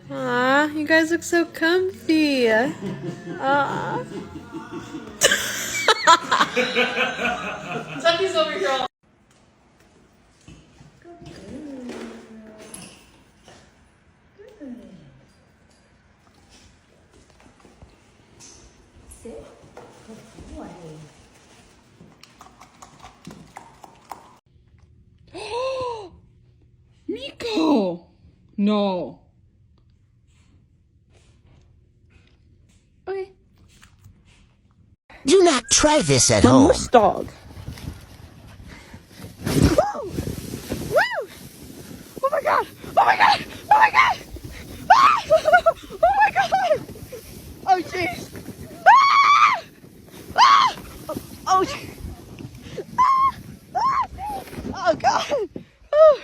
Aw, you guys look so comfy. Aw. Tucky's over here. Sit. Good boy. Nico! No. Okay. Do not try this at home. Moose dog. Woo! Woo! Oh my god! Oh my god! Oh my god! Ah! Oh my god! Oh jeez! Ah! Ah! Oh jeez! Ah! Ah! Oh god! Oh.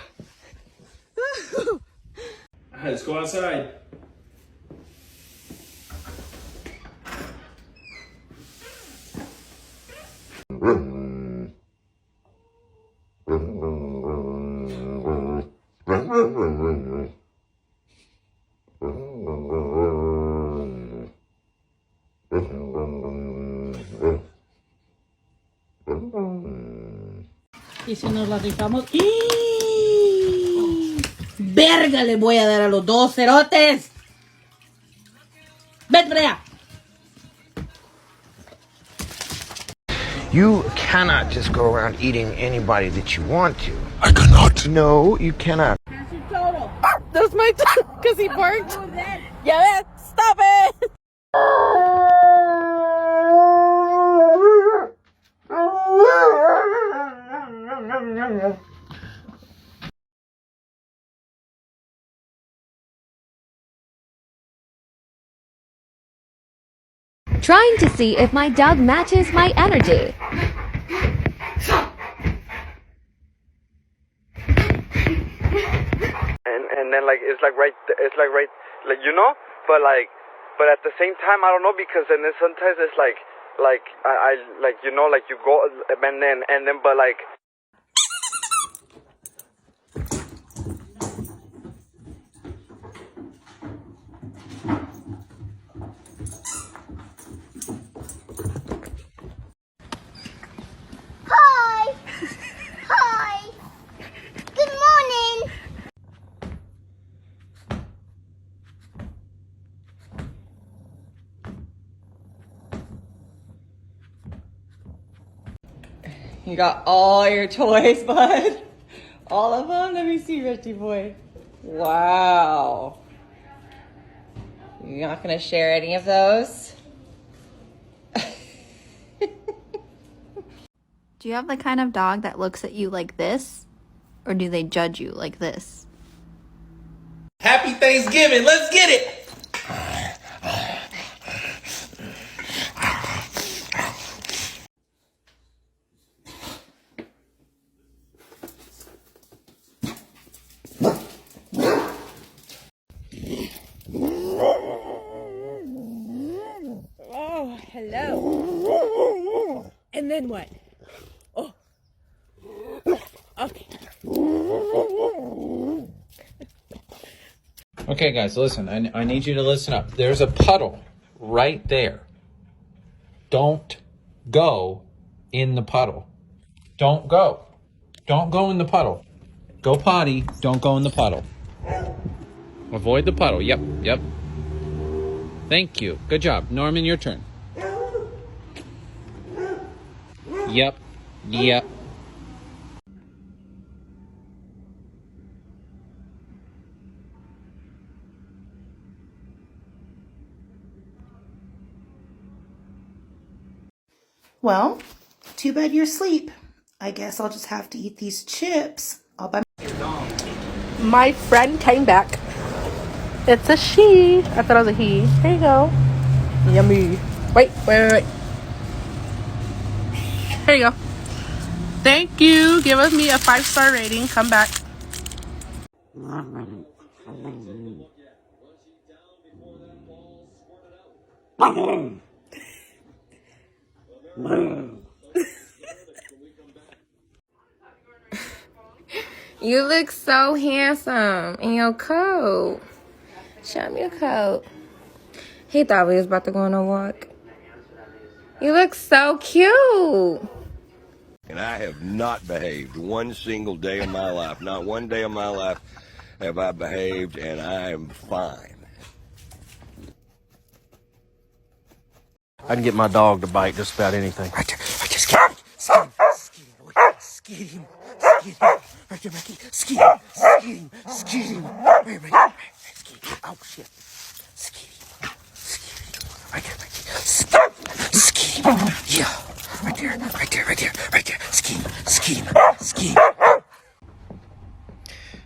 Alright, let's go outside. Y si nos la rifamos. ¡Y! ¡Verga! Le voy a dar a los dos cerotes. ¡Ven para allá! You cannot just go around eating anybody that you want to. I cannot. No, you cannot. That's my dog, because he barked. Yeah, stop it! Trying to see if my dog matches my energy. And then like it's like right you know, but at the same time I don't know, because then sometimes it's like I like, you know, like you go and then but like. Hi! Hi! Good morning! You got all your toys, bud. All of them? Let me see, Richie boy. Wow. You're not gonna share any of those? Do you have the kind of dog that looks at you like this? Or do they judge you like this? Happy Thanksgiving, let's get it! Oh, hello. And then what? Oh. Okay. Okay, guys, listen. I need you to listen up. There's a puddle right there. Don't go in the puddle. Don't go. Don't go in the puddle. Go potty. Don't go in the puddle. Avoid the puddle. Yep, yep. Thank you. Good job. Norman, your turn. Yep, yep. Well, too bad you're asleep. I guess I'll just have to eat these chips all by My friend came back. It's a she. I thought it was a he. Here you go. Yummy. Wait. Here you go. Thank you. Give me a 5-star rating. Come back. You look so handsome in your coat. Show him your coat. He thought we was about to go on a walk. You look so cute. And I have not behaved one single day of my life. Not one day of my life have I behaved, and I am fine. I can get my dog to bite just about anything. Right there. Skeet him. Skeet him. Right there, Mikey. Skeet him. Skeet him. Right, Skeet him. Oh, shit. Skeet him. Right there, Mikey. Skeet him. Yeah. Right there. Skeet him.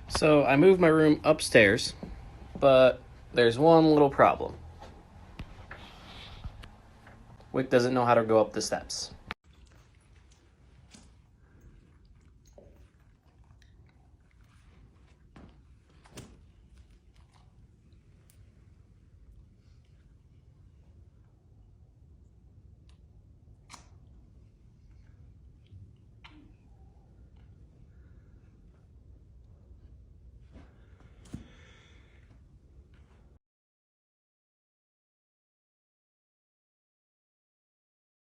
So I moved my room upstairs, but there's one little problem. Wick doesn't know how to go up the steps.